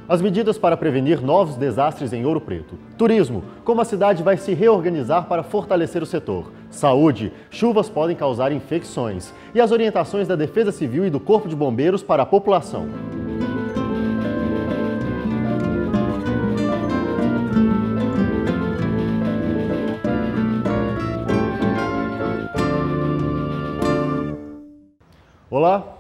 As medidas para prevenir novos desastres em Ouro Preto. Turismo, como a cidade vai se reorganizar para fortalecer o setor. Saúde, chuvas podem causar infecções. E as orientações da Defesa Civil e do Corpo de Bombeiros para a população. Olá!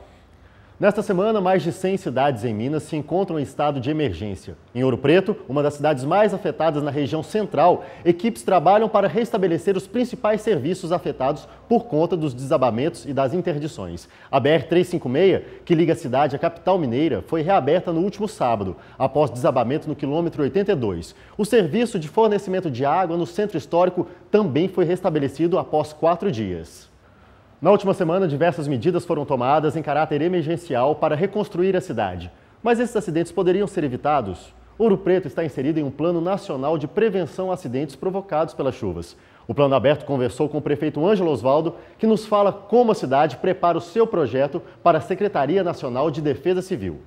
Nesta semana, mais de 100 cidades em Minas se encontram em estado de emergência. Em Ouro Preto, uma das cidades mais afetadas na região central, equipes trabalham para restabelecer os principais serviços afetados por conta dos desabamentos e das interdições. A BR-356, que liga a cidade à capital mineira, foi reaberta no último sábado, após desabamento no quilômetro 82. O serviço de fornecimento de água no centro histórico também foi restabelecido após 4 dias. Na última semana, diversas medidas foram tomadas em caráter emergencial para reconstruir a cidade. Mas esses acidentes poderiam ser evitados? Ouro Preto está inserido em um plano nacional de prevenção a acidentes provocados pelas chuvas. O Plano Aberto conversou com o prefeito Ângelo Osvaldo, que nos fala como a cidade prepara o seu projeto para a Secretaria Nacional de Defesa Civil.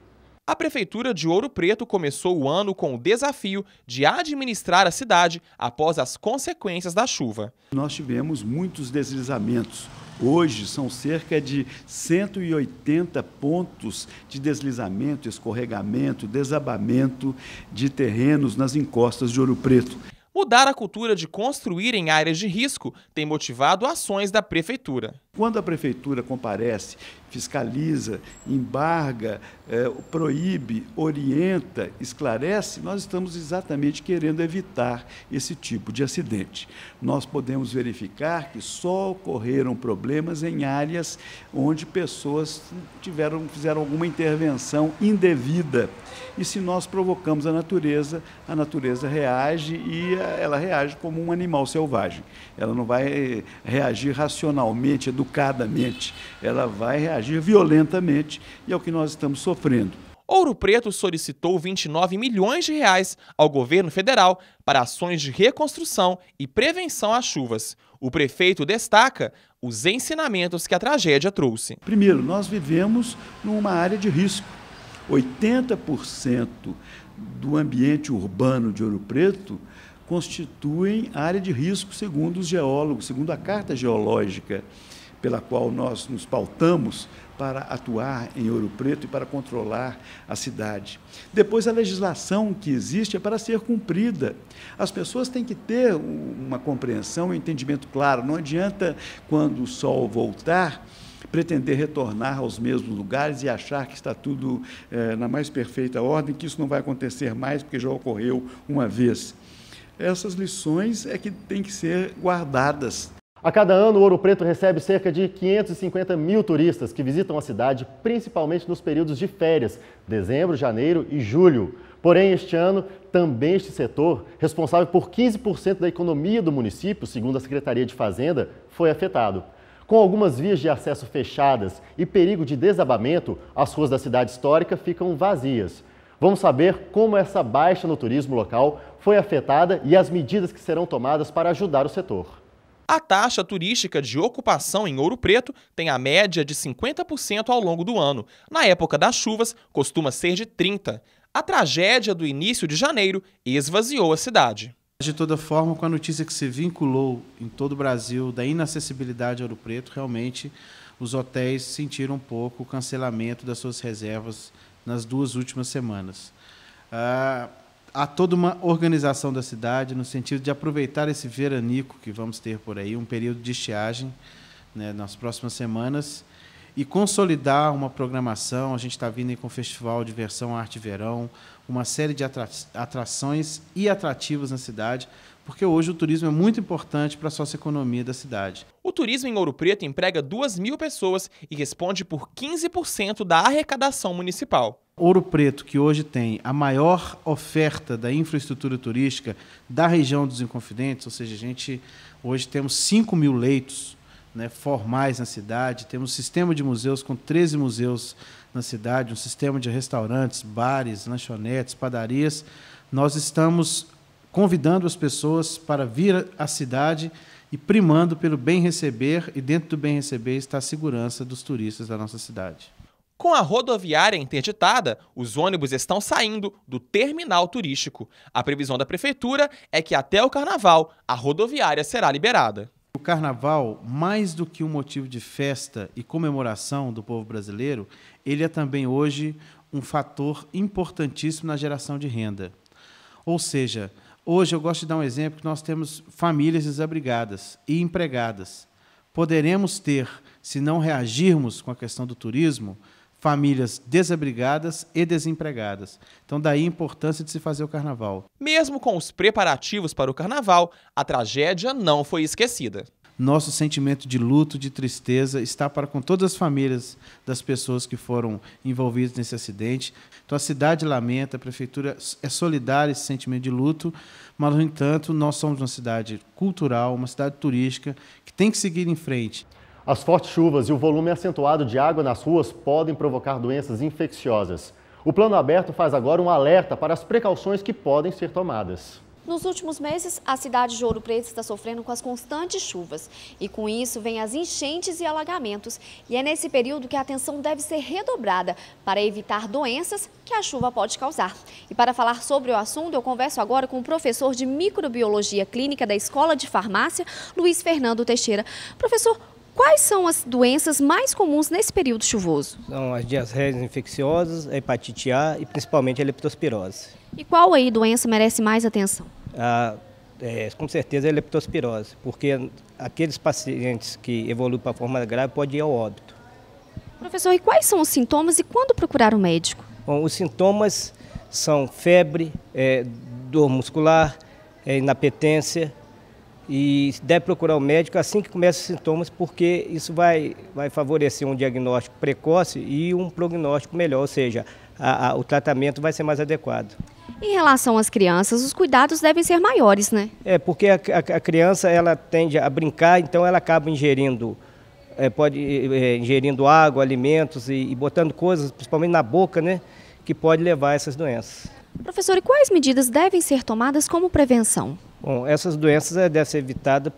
A Prefeitura de Ouro Preto começou o ano com o desafio de administrar a cidade após as consequências da chuva. Nós tivemos muitos deslizamentos. Hoje são cerca de 180 pontos de deslizamento, escorregamento, desabamento de terrenos nas encostas de Ouro Preto. Mudar a cultura de construir em áreas de risco tem motivado ações da Prefeitura. Quando a Prefeitura comparece, fiscaliza, embarga, proíbe, orienta, esclarece, nós estamos exatamente querendo evitar esse tipo de acidente. Nós podemos verificar que só ocorreram problemas em áreas onde pessoas fizeram alguma intervenção indevida. E se nós provocamos a natureza reage e ela reage como um animal selvagem. Ela não vai reagir racionalmente, educadamente, ela vai reagir violentamente e é o que nós estamos sofrendo. Ouro Preto solicitou 29 milhões de reais ao governo federal para ações de reconstrução e prevenção às chuvas. O prefeito destaca os ensinamentos que a tragédia trouxe. Primeiro, nós vivemos numa área de risco. 80% do ambiente urbano de Ouro Preto constituem área de risco, segundo os geólogos, segundo a Carta Geológica, pela qual nós nos pautamos para atuar em Ouro Preto e para controlar a cidade. Depois, a legislação que existe é para ser cumprida. As pessoas têm que ter uma compreensão, um entendimento claro. Não adianta, quando o sol voltar, pretender retornar aos mesmos lugares e achar que está tudo na mais perfeita ordem, que isso não vai acontecer mais porque já ocorreu uma vez. Essas lições é que têm que ser guardadas. A cada ano, Ouro Preto recebe cerca de 550 mil turistas que visitam a cidade, principalmente nos períodos de férias, dezembro, janeiro e julho. Porém, este ano, também este setor, responsável por 15% da economia do município, segundo a Secretaria de Fazenda, foi afetado. Com algumas vias de acesso fechadas e perigo de desabamento, as ruas da cidade histórica ficam vazias. Vamos saber como essa baixa no turismo local foi afetada e as medidas que serão tomadas para ajudar o setor. A taxa turística de ocupação em Ouro Preto tem a média de 50% ao longo do ano. Na época das chuvas, costuma ser de 30%. A tragédia do início de janeiro esvaziou a cidade. De toda forma, com a notícia que se vinculou em todo o Brasil da inacessibilidade a Ouro Preto, realmente os hotéis sentiram um pouco o cancelamento das suas reservas nas 2 últimas semanas. Há toda uma organização da cidade no sentido de aproveitar esse veranico que vamos ter por aí, um período de estiagem, né, nas próximas semanas, e consolidar uma programação. A gente está vindo aí com o Festival Diversão Arte Verão, uma série de atrações e atrativos na cidade, porque hoje o turismo é muito importante para a socioeconomia da cidade. O turismo em Ouro Preto emprega 2.000 pessoas e responde por 15% da arrecadação municipal. Ouro Preto, que hoje tem a maior oferta da infraestrutura turística da região dos Inconfidentes, ou seja, hoje temos 5 mil leitos, né, formais na cidade, temos um sistema de museus com 13 museus na cidade, um sistema de restaurantes, bares, lanchonetes, padarias. Nós estamos convidando as pessoas para vir à cidade e primando pelo bem receber, e dentro do bem receber está a segurança dos turistas da nossa cidade. Com a rodoviária interditada, os ônibus estão saindo do terminal turístico. A previsão da prefeitura é que até o carnaval a rodoviária será liberada. O carnaval, mais do que um motivo de festa e comemoração do povo brasileiro, ele é também hoje um fator importantíssimo na geração de renda. Ou seja, hoje eu gosto de dar um exemplo que nós temos famílias desabrigadas e empregadas. Poderemos ter, se não reagirmos com a questão do turismo, famílias desabrigadas e desempregadas. Então, daí a importância de se fazer o carnaval. Mesmo com os preparativos para o carnaval, a tragédia não foi esquecida. Nosso sentimento de luto, de tristeza, está para com todas as famílias das pessoas que foram envolvidas nesse acidente. Então, a cidade lamenta, a prefeitura é solidária a esse sentimento de luto, mas, no entanto, nós somos uma cidade cultural, uma cidade turística, que tem que seguir em frente. As fortes chuvas e o volume acentuado de água nas ruas podem provocar doenças infecciosas. O Plano Aberto faz agora um alerta para as precauções que podem ser tomadas. Nos últimos meses, a cidade de Ouro Preto está sofrendo com as constantes chuvas. E com isso, vem as enchentes e alagamentos. E é nesse período que a atenção deve ser redobrada para evitar doenças que a chuva pode causar. E para falar sobre o assunto, eu converso agora com o professor de Microbiologia Clínica da Escola de Farmácia, Luiz Fernando Teixeira. Professor, quais são as doenças mais comuns nesse período chuvoso? São as diarreias infecciosas, a hepatite A e principalmente a leptospirose. E qual aí doença merece mais atenção? Com certeza a leptospirose, porque aqueles pacientes que evoluem para a forma grave podem ir ao óbito. Professor, e quais são os sintomas e quando procurar um médico? Bom, os sintomas são febre, dor muscular, inapetência, e deve procurar o médico assim que começam os sintomas, porque isso vai favorecer um diagnóstico precoce e um prognóstico melhor, ou seja, o tratamento vai ser mais adequado. Em relação às crianças, os cuidados devem ser maiores, né? Porque a criança ela tende a brincar, então ela acaba ingerindo, ingerindo água, alimentos e botando coisas, principalmente na boca, né, que pode levar a essas doenças. Professor, e quais medidas devem ser tomadas como prevenção? Bom, essas doenças devem ser evitadas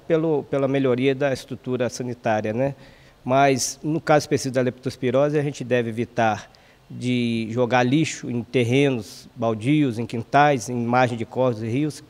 pela melhoria da estrutura sanitária, né? Mas, no caso específico da leptospirose, a gente deve evitar de jogar lixo em terrenos baldios, em quintais, em margem de córregos e rios,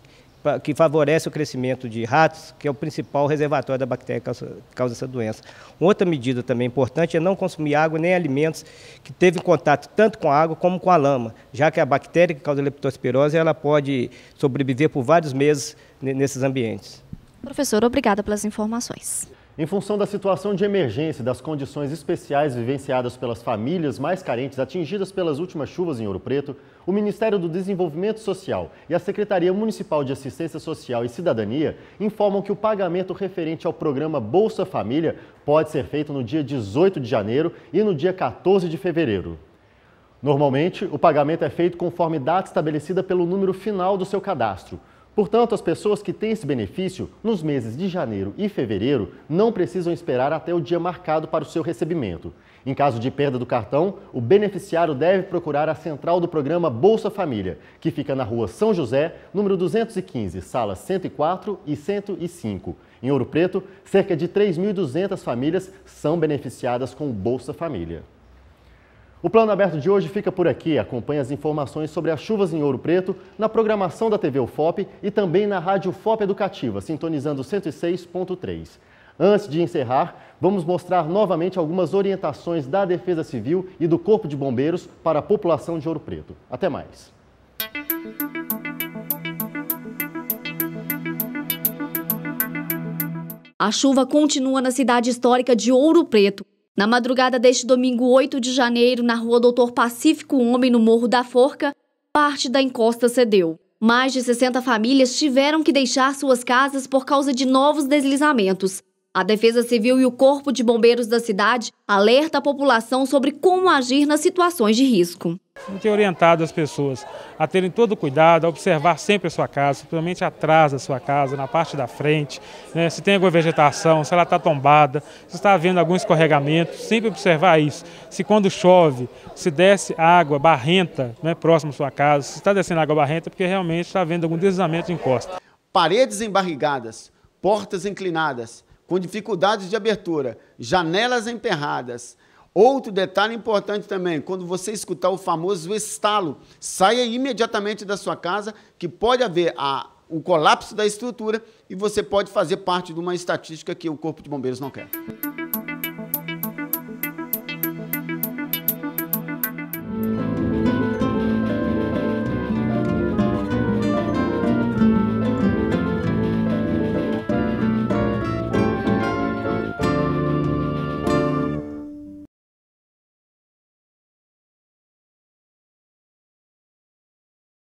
que favorece o crescimento de ratos, que é o principal reservatório da bactéria que causa essa doença. Outra medida também importante é não consumir água nem alimentos que teve contato tanto com a água como com a lama, já que a bactéria que causa a leptospirose ela pode sobreviver por vários meses nesses ambientes. Professor, obrigada pelas informações. Em função da situação de emergência e das condições especiais vivenciadas pelas famílias mais carentes atingidas pelas últimas chuvas em Ouro Preto, o Ministério do Desenvolvimento Social e a Secretaria Municipal de Assistência Social e Cidadania informam que o pagamento referente ao programa Bolsa Família pode ser feito no dia 18 de janeiro e no dia 14 de fevereiro. Normalmente, o pagamento é feito conforme data estabelecida pelo número final do seu cadastro. Portanto, as pessoas que têm esse benefício nos meses de janeiro e fevereiro não precisam esperar até o dia marcado para o seu recebimento. Em caso de perda do cartão, o beneficiário deve procurar a central do programa Bolsa Família, que fica na rua São José, número 215, salas 104 e 105. Em Ouro Preto, cerca de 3.200 famílias são beneficiadas com o Bolsa Família. O Plano Aberto de hoje fica por aqui. Acompanhe as informações sobre as chuvas em Ouro Preto na programação da TV UFOP e também na Rádio UFOP Educativa, sintonizando 106.3. Antes de encerrar, vamos mostrar novamente algumas orientações da Defesa Civil e do Corpo de Bombeiros para a população de Ouro Preto. Até mais. A chuva continua na cidade histórica de Ouro Preto. Na madrugada deste domingo 8 de janeiro, na rua Doutor Pacífico Homem, no Morro da Forca, parte da encosta cedeu. Mais de 60 famílias tiveram que deixar suas casas por causa de novos deslizamentos. A Defesa Civil e o Corpo de Bombeiros da cidade alerta a população sobre como agir nas situações de risco. Tem orientado as pessoas a terem todo o cuidado, a observar sempre a sua casa, principalmente atrás da sua casa, na parte da frente, né? Se tem alguma vegetação, se ela está tombada, se está havendo algum escorregamento, sempre observar isso. Se quando chove, se desce água barrenta, né, próximo à sua casa, se está descendo água barrenta, porque realmente está havendo algum deslizamento de encosta. Paredes embarrigadas, portas inclinadas, com dificuldades de abertura, janelas emperradas Outro detalhe importante também, quando você escutar o famoso estalo, saia imediatamente da sua casa, que pode haver o colapso da estrutura e você pode fazer parte de uma estatística que o Corpo de Bombeiros não quer.